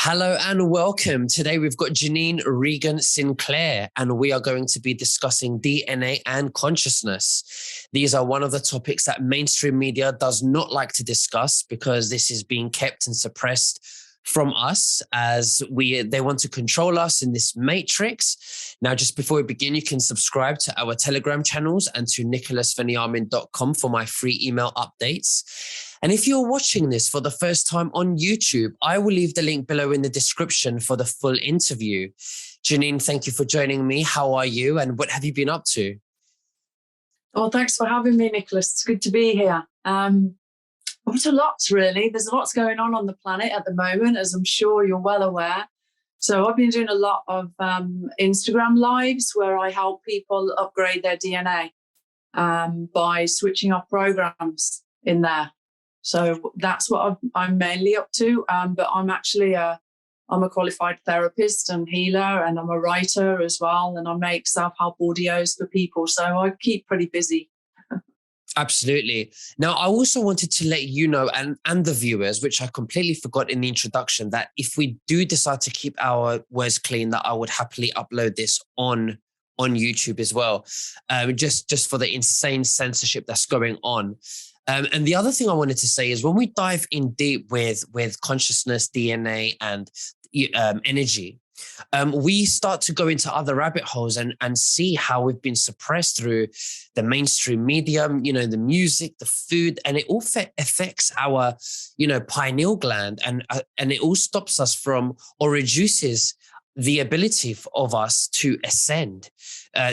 Hello and welcome. Today we've got Janine ReganSinclair, and we are going to be discussing DNA and consciousness. These are one of the topics that mainstream media does not like to discuss because this is being kept and suppressed from us as they want to control us in this matrix. Now, just before we begin, you can subscribe to our Telegram channels and to nicholasveniamin.com for my free email updates. And if you're watching this for the first time on YouTube, I will leave the link below in the description for the full interview. Janine, thank you for joining me. How are you and what have you been up to? Oh, thanks for having me, Nicholas. It's good to be here. What a lot, really. There's lots going on the planet at the moment, as I'm sure you're well aware. So I've been doing a lot of Instagram lives where I help people upgrade their DNA by switching off programs in there. So that's what I'm mainly up to. But I'm actually I'm a qualified therapist and healer, and I'm a writer as well. And I make self-help audios for people. So I keep pretty busy. Absolutely. Now, I also wanted to let you know and the viewers, which I completely forgot in the introduction, that if we do decide to keep our words clean, that I would happily upload this on YouTube as well, just for the insane censorship that's going on. And the other thing I wanted to say is when we dive in deep with consciousness, DNA, and energy, we start to go into other rabbit holes and see how we've been suppressed through the mainstream media, the music, the food, and it all affects our, pineal gland, and it all stops us from or reduces the ability of us to ascend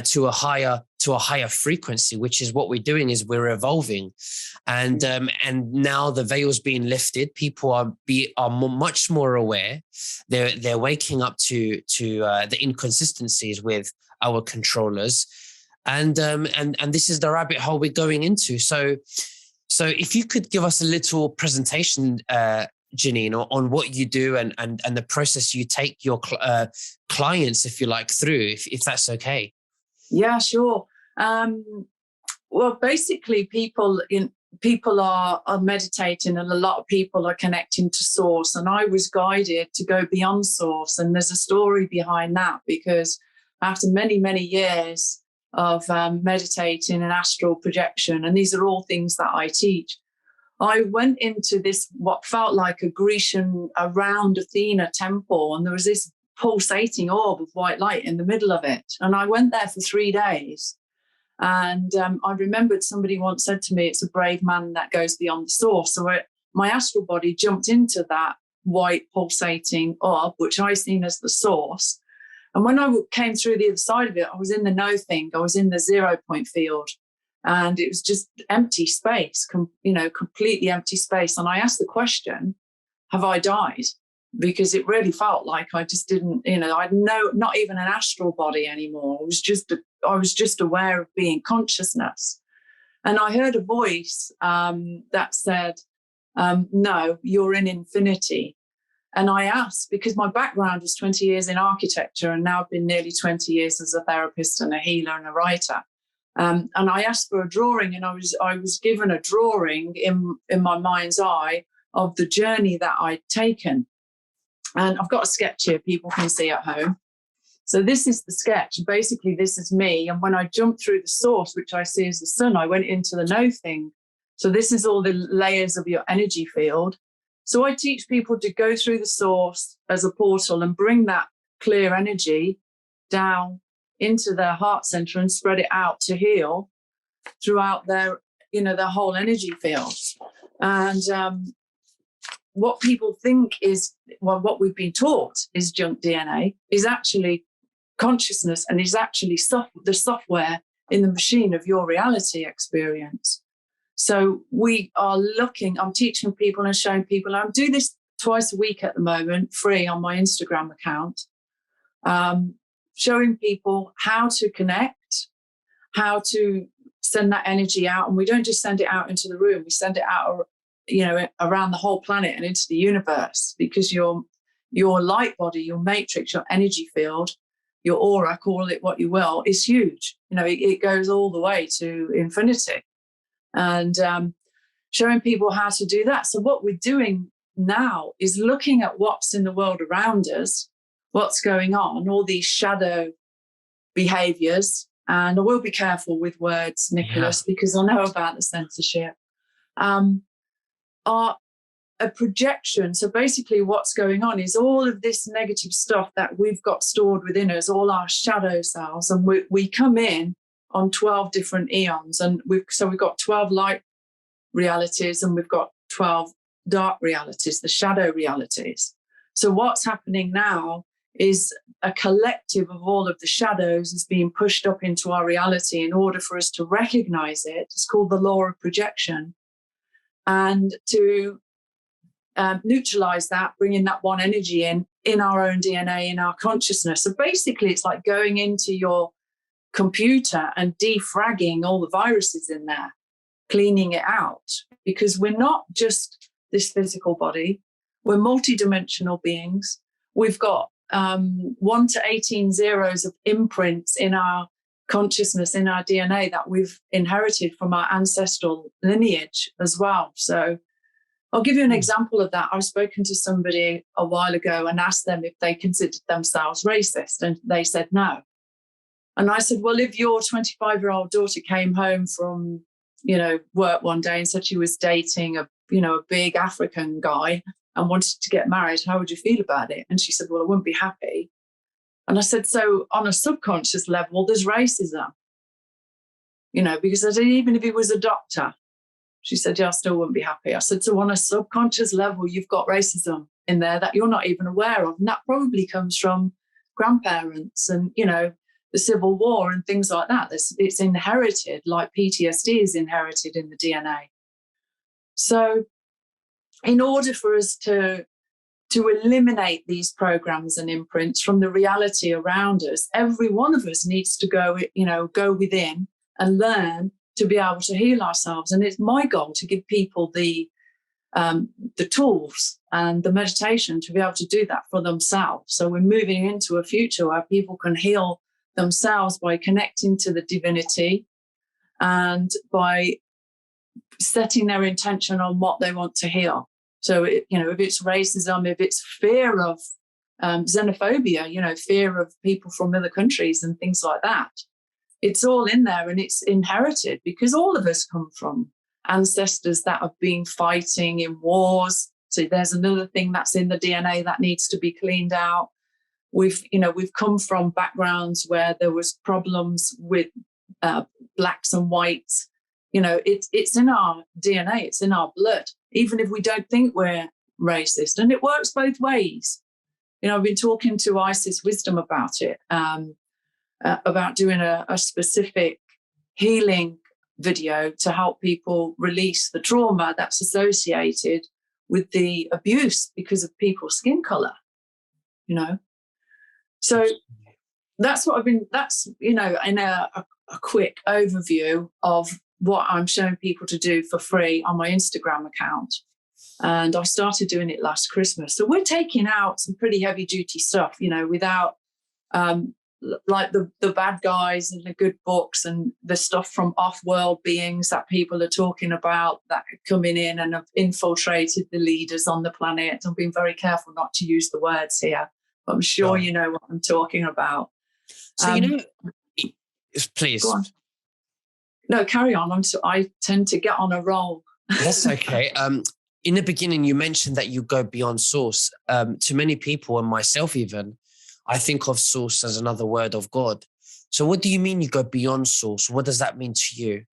to a higher frequency, which is what we're doing. Is we're evolving, and now the veil's being lifted. People are much more aware. They're waking up to the inconsistencies with our controllers, and this is the rabbit hole we're going into. So if you could give us a little presentation, Janine, on what you do and the process you take your clients, if you like, through, if that's okay. Yeah, sure. Well, basically, people are meditating, and a lot of people are connecting to source. And I was guided to go beyond source. And there's a story behind that, because after many, many years of meditating and astral projection, and these are all things that I teach, I went into this, what felt like a Grecian, around Athena temple, and there was this pulsating orb of white light in the middle of it. And I went there for 3 days. And I remembered somebody once said to me, it's a brave man that goes beyond the source. So my astral body jumped into that white pulsating orb, which I seen as the source. And when I came through the other side of it, I was in the no thing. I was in the 0 point field. And it was just empty space, completely empty space. And I asked the question, have I died? Because it really felt like I just didn't, I'd not even an astral body anymore. I was just aware of being consciousness. And I heard a voice that said, no, you're in infinity. And I asked, because my background was 20 years in architecture, and now I've been nearly 20 years as a therapist and a healer and a writer. And I asked for a drawing, and I was given a drawing in my mind's eye of the journey that I'd taken. And I've got a sketch here people can see at home. So this is the sketch. Basically, this is me. And when I jumped through the source, which I see as the sun, I went into the no thing. So this is all the layers of your energy field. So I teach people to go through the source as a portal and bring that clear energy down into their heart center and spread it out to heal throughout their whole energy fields. And what people think is, what we've been taught is junk DNA, is actually consciousness, and is actually the software in the machine of your reality experience. So we are I'm teaching people and showing people, and I do this twice a week at the moment, free on my Instagram account, showing people how to connect, how to send that energy out. And we don't just send it out into the room, we send it out, around the whole planet and into the universe, because your light body, your matrix, your energy field, your aura, call it what you will, is huge. It goes all the way to infinity. And showing people how to do that. So what we're doing now is looking at what's in the world around us, what's going on, all these shadow behaviors. And I will be careful with words, Nicholas, because I know about the censorship, are a projection. So basically what's going on is all of this negative stuff that we've got stored within us, all our shadow cells, and we come in on 12 different eons. And we've got 12 light realities and we've got 12 dark realities, the shadow realities. So what's happening now is a collective of all of the shadows is being pushed up into our reality in order for us to recognize it. It's called the law of projection. And to neutralize that, bringing that one energy in our own DNA, in our consciousness. So basically, it's like going into your computer and defragging all the viruses in there, cleaning it out, because we're not just this physical body. We're multidimensional beings. We've got 1 to 18 zeros of imprints in our consciousness, in our DNA, that we've inherited from our ancestral lineage as well. So I'll give you an example of that. I've spoken to somebody a while ago and asked them if they considered themselves racist, and they said no. And I said, well, if your 25-year-old daughter came home from, work one day and said she was dating a big African guy and wanted to get married, how would you feel about it? And she said, well, I wouldn't be happy. And I said, so on a subconscious level, there's racism, because I said, even if he was a doctor. She said, yeah, I still wouldn't be happy. I said, so on a subconscious level, you've got racism in there that you're not even aware of. And that probably comes from grandparents and, the Civil War and things like that. It's inherited, like PTSD is inherited in the DNA. So in order for us to eliminate these programs and imprints from the reality around us, every one of us needs to go within and learn to be able to heal ourselves. And it's my goal to give people the tools and the meditation to be able to do that for themselves. So we're moving into a future where people can heal themselves by connecting to the divinity and by setting their intention on what they want to heal. So, if it's racism, if it's fear of xenophobia, fear of people from other countries and things like that, it's all in there and it's inherited because all of us come from ancestors that have been fighting in wars. So there's another thing that's in the DNA that needs to be cleaned out. We've come from backgrounds where there was problems with blacks and whites. It's in our DNA, it's in our blood, even if we don't think we're racist. And it works both ways. I've been talking to Isis Wisdom about it, about doing a specific healing video to help people release the trauma that's associated with the abuse because of people's skin color, So that's what that's in a quick overview of what I'm showing people to do for free on my Instagram account. And I started doing it last Christmas. So we're taking out some pretty heavy duty stuff, without like the bad guys and the good books and the stuff from off-world beings that people are talking about that are coming in and have infiltrated the leaders on the planet. I'm being very careful not to use the words here, but I'm sure you know what I'm talking about. So, please. Go on. No, carry on. I tend to get on a roll. That's okay. In the beginning, you mentioned that you go beyond source. To many people, and myself even, I think of source as another word of God. So what do you mean you go beyond source? What does that mean to you?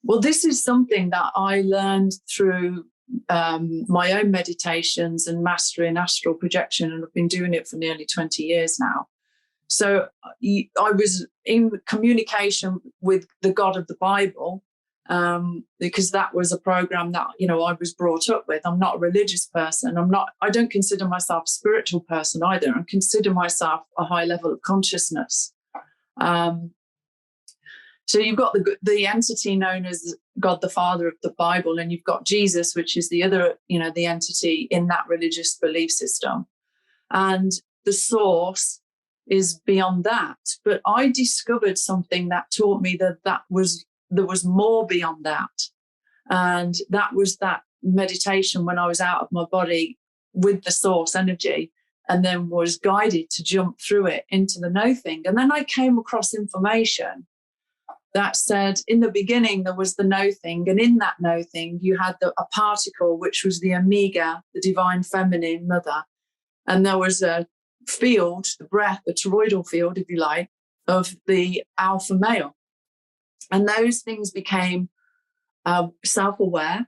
Well, this is something that I learned through my own meditations and mastering astral projection, and I've been doing it for nearly 20 years now. So I was in communication with the God of the Bible, because that was a program that, I was brought up with. I'm not a religious person. I don't consider myself a spiritual person either. I consider myself a high level of consciousness. So you've got the entity known as God the Father of the Bible, and you've got Jesus, which is the other, the entity in that religious belief system. And the source is beyond that. But I discovered something that taught me that there was more beyond that. And that was that meditation when I was out of my body with the source energy, and then was guided to jump through it into the no thing. And then I came across information that said in the beginning there was the no thing, and in that no thing you had a particle which was the omega, the divine feminine mother, and there was a field, the breath, the toroidal field, if you like, of the alpha male. And those things became self-aware,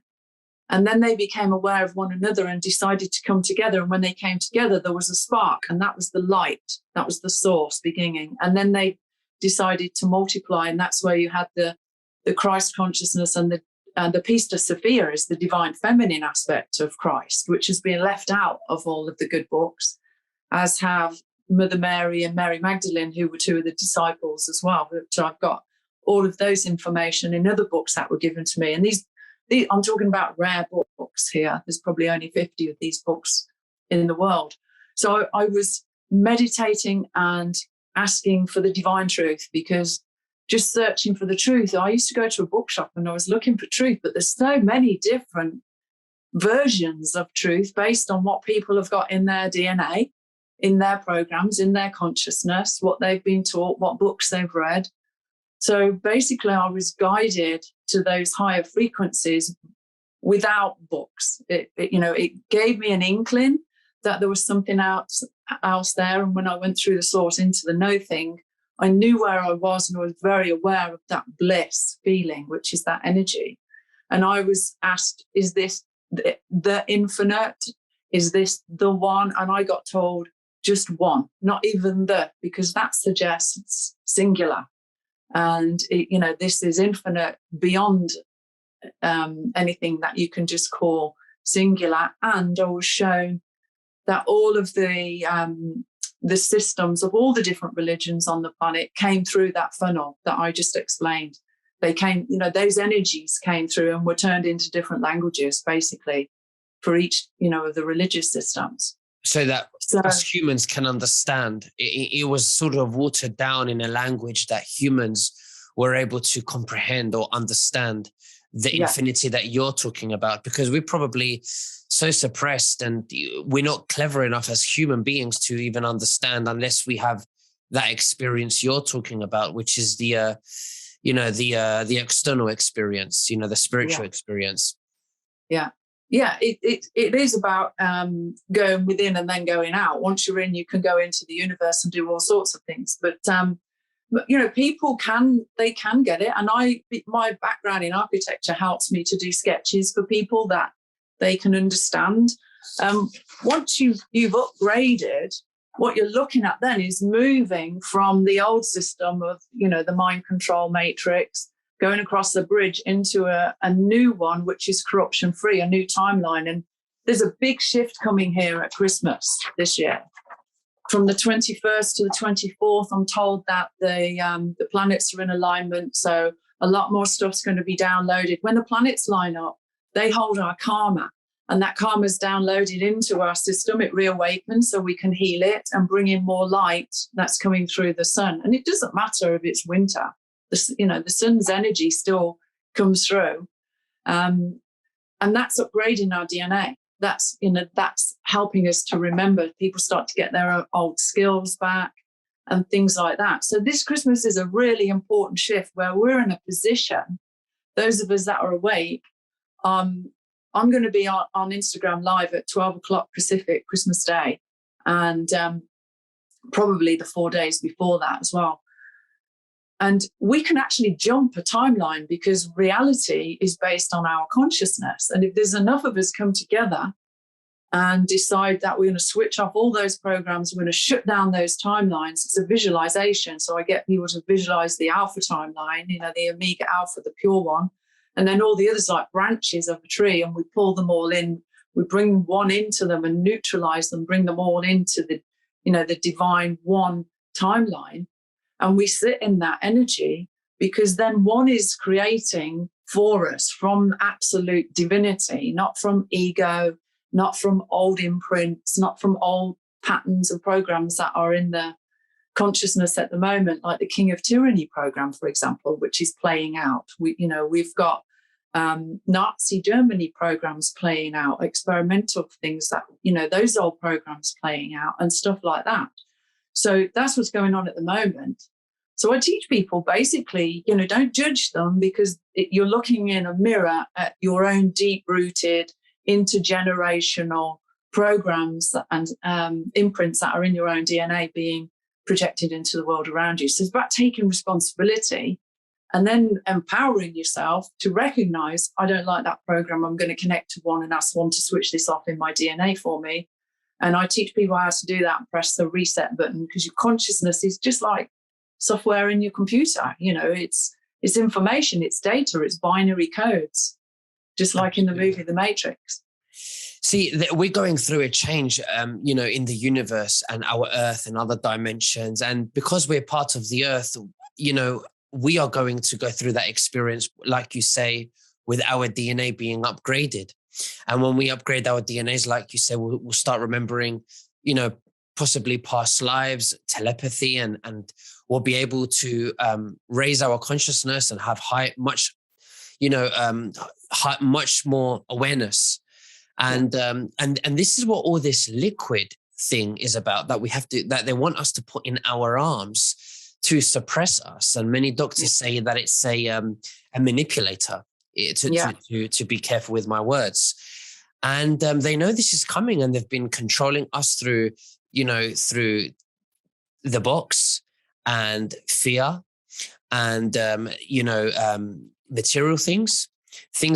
and then they became aware of one another and decided to come together. And when they came together, there was a spark, and that was the light, that was the source beginning. And then they decided to multiply, and that's where you had the Christ consciousness, and the Pista Sophia is the divine feminine aspect of Christ, which has been left out of all of the good books, as have Mother Mary and Mary Magdalene, who were two of the disciples as well. So I've got all of those information in other books that were given to me. And these I'm talking about rare books here. There's probably only 50 of these books in the world. So I was meditating and asking for the divine truth, because just searching for the truth, I used to go to a bookshop and I was looking for truth, but there's so many different versions of truth based on what people have got in their DNA, in their programs, in their consciousness, what they've been taught, what books they've read. So basically I was guided to those higher frequencies without books. It gave me an inkling that there was something else there. And when I went through the source into the no thing, I knew where I was, and I was very aware of that bliss feeling, which is that energy. And I was asked, is this the infinite? Is this the one? And I got told just one, not even the, because that suggests singular. And, this is infinite beyond anything that you can just call singular. And I was shown that all of the systems of all the different religions on the planet came through that funnel that I just explained. They came, those energies came through and were turned into different languages, basically, for each, of the religious systems. So that us humans can understand. It was sort of watered down in a language that humans were able to comprehend or understand the infinity that you're talking about, because we're probably so suppressed and we're not clever enough as human beings to even understand unless we have that experience you're talking about, which is the external experience, the spiritual experience. Yeah. Yeah, it is about going within and then going out. Once you're in, you can go into the universe and do all sorts of things. But people can get it. And my background in architecture helps me to do sketches for people that they can understand. Once you've upgraded, what you're looking at then is moving from the old system of, the mind control matrix, going across the bridge into a new one, which is corruption free, a new timeline. And there's a big shift coming here at Christmas this year. From the 21st to the 24th, I'm told that the planets are in alignment. So a lot more stuff's going to be downloaded. When the planets line up, they hold our karma, and that karma is downloaded into our system. It reawakens so we can heal it and bring in more light that's coming through the sun. And it doesn't matter if it's winter. The sun's energy still comes through, and that's upgrading our DNA. That's helping us to remember. People start to get their old skills back and things like that. So this Christmas is a really important shift where we're in a position, those of us that are awake. I'm going to be on Instagram live at 12 o'clock Pacific Christmas Day, and probably the 4 days before that as well. And we can actually jump a timeline because reality is based on our consciousness. And if there's enough of us come together and decide that we're going to switch off all those programs, we're going to shut down those timelines, it's a visualization. So I get people to visualize the alpha timeline, the omega alpha, the pure one, and then all the others like branches of a tree, and we pull them all in. We bring one into them and neutralize them, bring them all into the divine one timeline. And we sit in that energy because then one is creating for us from absolute divinity, not from ego, not from old imprints, not from old patterns and programs that are in the consciousness at the moment, like the King of Tyranny program, for example, which is playing out. We've got Nazi Germany programs playing out, experimental things that, those old programs playing out and stuff like that. So that's what's going on at the moment. So I teach people basically, don't judge them, because you're looking in a mirror at your own deep-rooted, intergenerational programs and imprints that are in your own DNA being projected into the world around you. So it's about taking responsibility and then empowering yourself to recognize, I don't like that program. I'm going to connect to one and ask one to switch this off in my DNA for me. And I teach people how to do that and press the reset button, because your consciousness is just like software in your computer. It's information, it's data, it's binary codes, just like in the movie The Matrix. See, we're going through a change, in the universe and our Earth and other dimensions. And because we're part of the Earth, we are going to go through that experience, like you say, with our DNA being upgraded. And when we upgrade our DNAs, like you say, we'll start remembering, possibly past lives, telepathy, and we'll be able to raise our consciousness and have much more awareness. And this is what all this liquid thing is about, that they want us to put in our arms to suppress us. And many doctors say that it's a manipulator, to be careful with my words. And they know this is coming, and they've been controlling us through the box and fear and, material things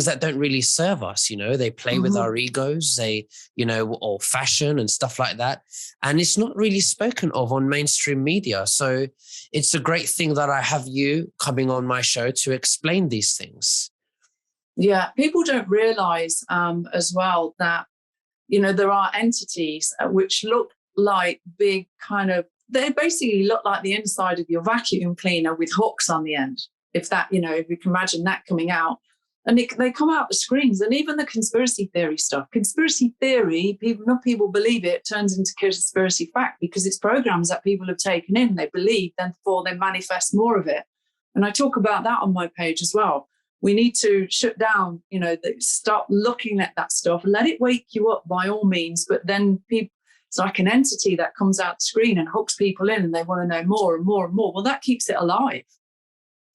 that don't really serve us. They play with our egos, or fashion and stuff like that. And it's not really spoken of on mainstream media. So it's a great thing that I have you coming on my show to explain these things. Yeah, people don't realize as well that, there are entities which look like big they basically look like the inside of your vacuum cleaner with hooks on the end. If you can imagine that coming out. And they come out the screens, and even the conspiracy theory stuff. Conspiracy theory, enough people believe it, turns into conspiracy fact, because it's programs that people have taken in, they believe, then therefore they manifest more of it. And I talk about that on my page as well. We need to shut down, stop looking at that stuff, let it wake you up by all means. But then it's like an entity that comes out the screen and hooks people in, and they want to know more and more and more. Well, that keeps it alive.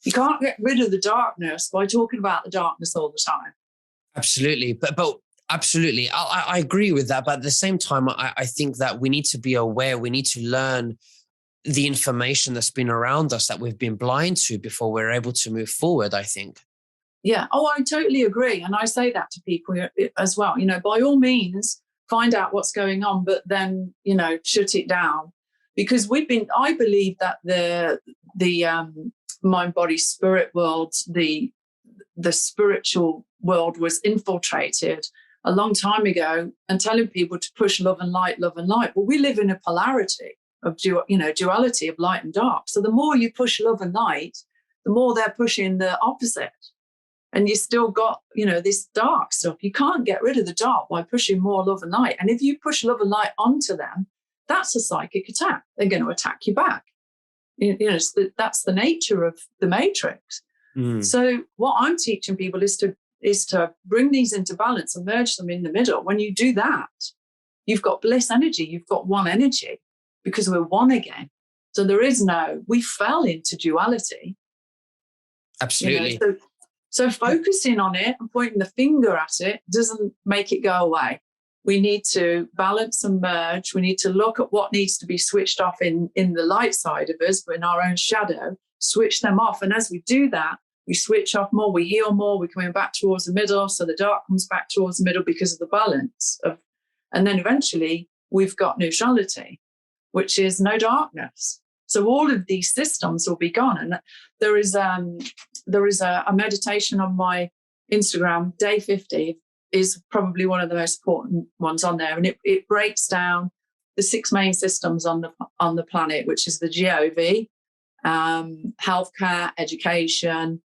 You can't get rid of the darkness by talking about the darkness all the time. Absolutely. But absolutely. I agree with that. But at the same time, I think that we need to be aware. We need to learn the information that's been around us that we've been blind to before we're able to move forward, I think. Yeah. Oh, I totally agree. And I say that to people as well. By all means, find out what's going on, but then, shut it down. Because I believe that the mind, body, spirit world, the spiritual world was infiltrated a long time ago, and telling people to push love and light, love and light. Well, we live in a polarity of duality of light and dark. So the more you push love and light, the more they're pushing the opposite. And you still got, this dark stuff. You can't get rid of the dark by pushing more love and light. And if you push love and light onto them, that's a psychic attack. They're going to attack you back. That's the nature of the matrix. So what I'm teaching people is to bring these into balance and merge them in the middle. When you do that, you've got bliss energy. You've got one energy, because we're one again. So we fell into duality. Absolutely. So focusing on it and pointing the finger at it doesn't make it go away. We need to balance and merge. We need to look at what needs to be switched off in the light side of us, but in our own shadow, switch them off. And as we do that, we switch off more, we heal more, we're coming back towards the middle. So the dark comes back towards the middle because of the balance and then eventually we've got neutrality, which is no darkness. So all of these systems will be gone. And there is a meditation on my Instagram, day 50, is probably one of the most important ones on there. And it breaks down the 6 main systems on the planet, which is the GOV, healthcare, education,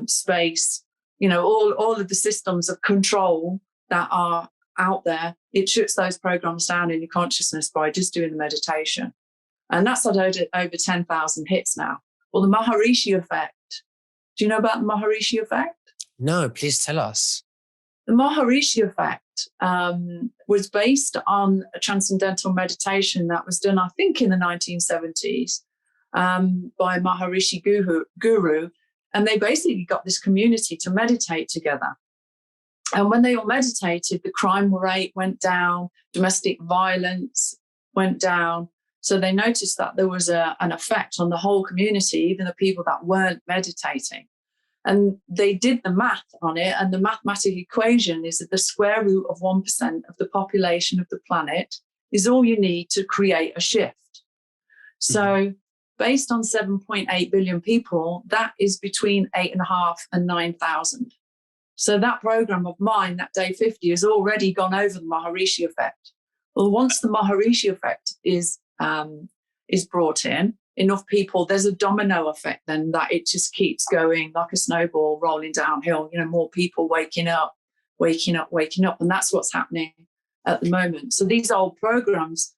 space, all of the systems of control that are out there. It shuts those programs down in your consciousness by just doing the meditation. And that's at over 10,000 hits now. Well, the Maharishi effect. Do you know about the Maharishi effect? No, please tell us. The Maharishi effect was based on a transcendental meditation that was done, I think, in the 1970s by Maharishi Guru. And they basically got this community to meditate together. And when they all meditated, the crime rate went down, domestic violence went down. So they noticed that there was an effect on the whole community, even the people that weren't meditating. And they did the math on it, and the mathematical equation is that the square root of 1% of the population of the planet is all you need to create a shift. So based on 7.8 billion people, that is between 8.5 and 9,000. So that program of mine, that day 50, has already gone over the Maharishi effect. Well, once the Maharishi effect is brought in, enough people, there's a domino effect then that it just keeps going like a snowball rolling downhill, more people waking up. And that's what's happening at the moment. So these old programs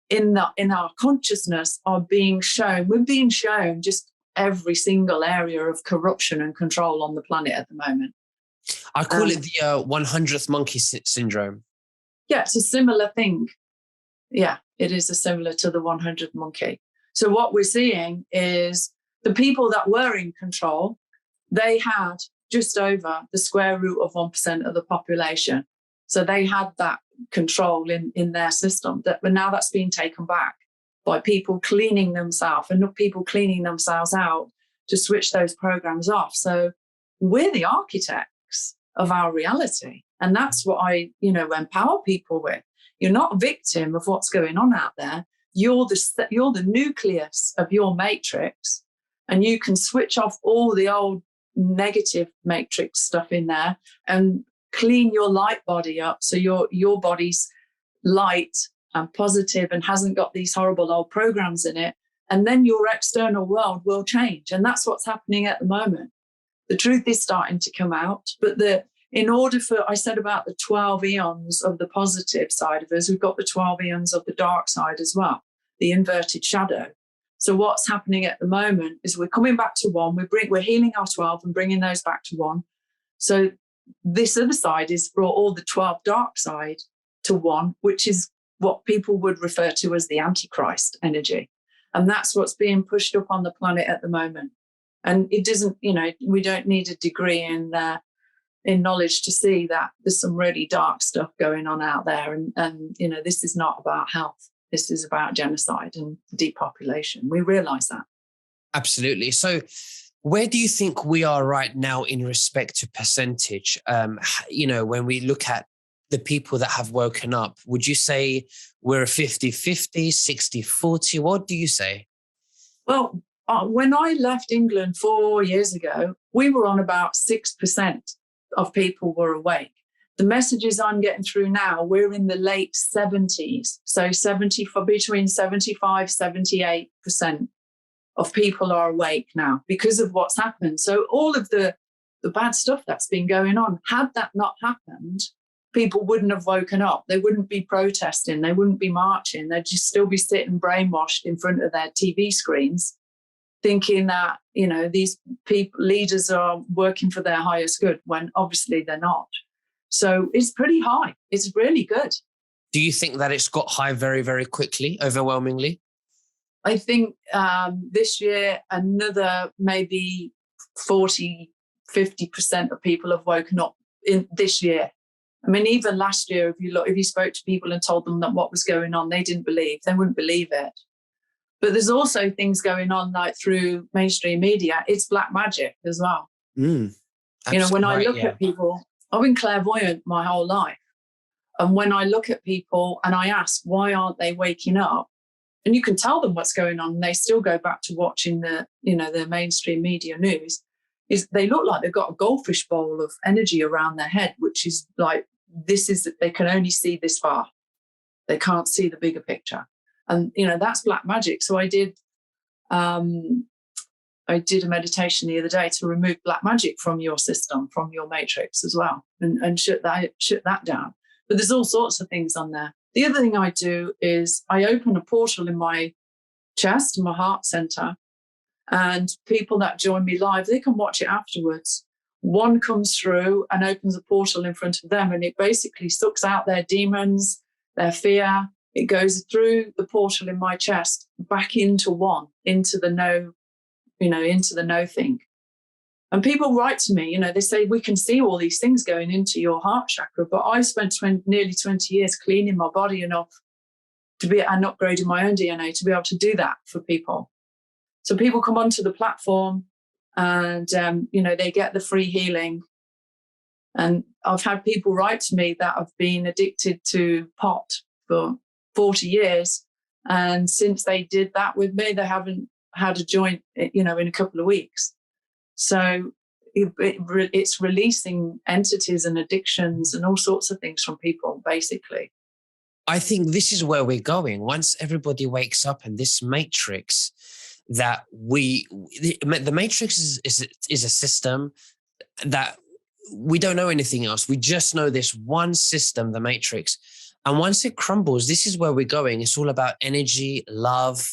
in our consciousness are being shown. We're being shown just every single area of corruption and control on the planet at the moment. I call it the 100th monkey syndrome. Yeah, it's a similar thing. Yeah, it is similar to the 100th monkey. So what we're seeing is the people that were in control, they had just over the square root of 1% of the population. So they had that control in their system. But now that's being taken back by people cleaning themselves and not people cleaning themselves out to switch those programs off. So we're the architects of our reality. And that's what I, empower people with. You're not a victim of what's going on out there. You're the nucleus of your matrix, and you can switch off all the old negative matrix stuff in there and clean your light body up so your body's light and positive and hasn't got these horrible old programs in it. And then your external world will change. And that's what's happening at the moment. The truth is starting to come out, but in order for, I said about the 12 eons of the positive side of us, we've got the 12 eons of the dark side as well, the inverted shadow. So what's happening at the moment is we're coming back to one. We're healing our 12 and bringing those back to one. So this other side is brought all the 12 dark side to one, which is what people would refer to as the Antichrist energy. And that's what's being pushed up on the planet at the moment. And it doesn't, we don't need a degree in knowledge to see that there's some really dark stuff going on out there. And this is not about health. This is about genocide and depopulation. We realize that. Absolutely. So where do you think we are right now in respect to percentage? When we look at the people that have woken up, would you say we're 50-50, 60-40? What do you say? Well, when I left England 4 years ago, we were on about 6% of people were awake. The messages I'm getting through now, we're in the late 70s. So between 75, 78% of people are awake now because of what's happened. So all of the bad stuff that's been going on, had that not happened, people wouldn't have woken up. They wouldn't be protesting. They wouldn't be marching. They'd just still be sitting brainwashed in front of their TV screens, thinking that, these leaders are working for their highest good when obviously they're not. So it's pretty high. It's really good. Do you think that it's got high very, very quickly, overwhelmingly? I think this year, another maybe 40, 50% of people have woken up in this year. I mean, even last year, if you spoke to people and told them that what was going on, they wouldn't believe it. But there's also things going on like through mainstream media. It's black magic as well. When I look at people, I've been clairvoyant my whole life. And when I look at people and I ask, why aren't they waking up? And you can tell them what's going on, and they still go back to watching the mainstream media news, is they look like they've got a goldfish bowl of energy around their head, which is like, they can only see this far. They can't see the bigger picture. And, that's black magic. So I did a meditation the other day to remove black magic from your system, from your matrix as well, and shut that down. But there's all sorts of things on there. The other thing I do is I open a portal in my chest, in my heart center, and people that join me live, they can watch it afterwards. one comes through and opens a portal in front of them, and it basically sucks out their demons, their fear. It goes through the portal in my chest back into one, into the no, into the no thing. And people write to me, they say, we can see all these things going into your heart chakra, but I spent nearly 20 years cleaning my body enough and upgrading my own DNA to be able to do that for people. So people come onto the platform and, they get the free healing. And I've had people write to me that have been addicted to pot for 40 years. And since they did that with me, they haven't had a joint, in a couple of weeks. So it's releasing entities and addictions and all sorts of things from people, basically. I think this is where we're going. Once everybody wakes up, and this matrix that the matrix is a system that we don't know anything else. We just know this one system, the matrix. And once it crumbles, this is where we're going. It's all about energy, love,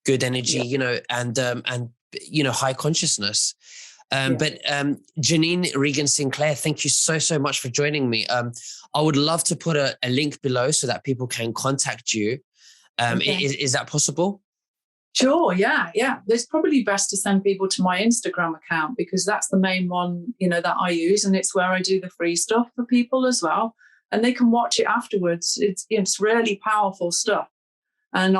good energy, and high consciousness. But Janine ReganSinclair, thank you so much for joining me. I would love to put a link below so that people can contact you. Okay. Is that possible? Sure. Yeah. It's probably best to send people to my Instagram account, because that's the main one, that I use. And it's where I do the free stuff for people as well. And they can watch it afterwards. It's really powerful stuff. And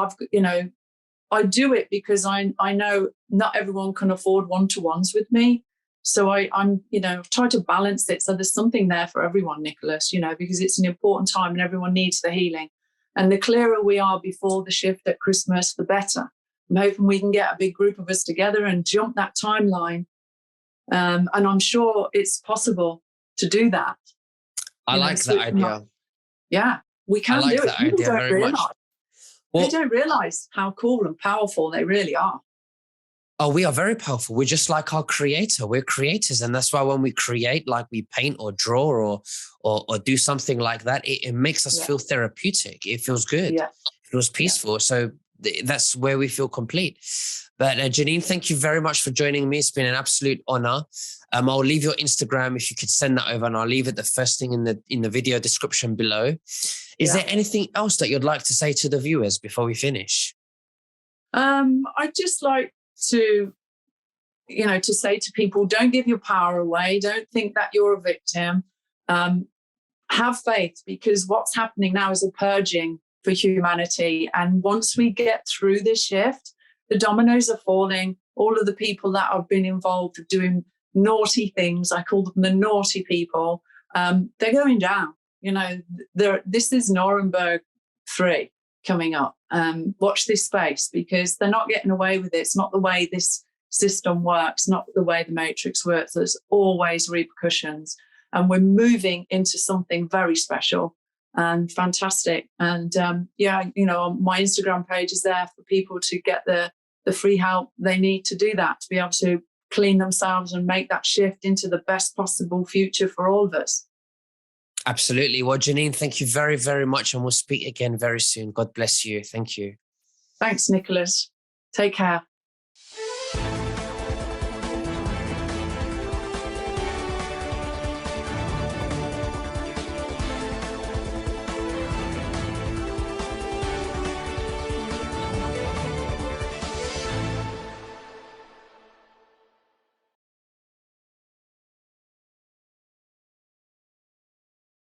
I do it because I know not everyone can afford one-to-ones with me. So I'm try to balance it. So there's something there for everyone, Nicholas, because it's an important time and everyone needs the healing. And the clearer we are before the shift at Christmas, the better. I'm hoping we can get a big group of us together and jump that timeline. And I'm sure it's possible to do that. I like that idea. Yeah, we can do it. People don't realize. They don't realize how cool and powerful they really are. Oh, we are very powerful. We're just like our creator. We're creators. And that's why when we create, like we paint or draw or do something like that, it makes us feel therapeutic. It feels good. Yeah. It feels peaceful. Yeah. So that's where we feel complete. But Janine, thank you very much for joining me. It's been an absolute honor. I'll leave your Instagram if you could send that over, and I'll leave it the first thing in the video description below. Is there anything else that you'd like to say to the viewers before we finish? I'd just like to say to people, don't give your power away. Don't think that you're a victim. Have faith, because what's happening now is a purging for humanity. And once we get through this shift, the dominoes are falling. All of the people that have been involved of doing naughty things, I call them the naughty people, they're going down. This is Nuremberg 3 coming up. Watch this space, because they're not getting away with it. It's not the way this system works, not the way the matrix works. There's always repercussions. And we're moving into something very special and fantastic. And my Instagram page is there for people to get the free help they need to do that, to be able to clean themselves and make that shift into the best possible future for all of us. Absolutely. Well, Janine, thank you very, very much. And we'll speak again very soon. God bless you. Thank you. Thanks, Nicholas. Take care.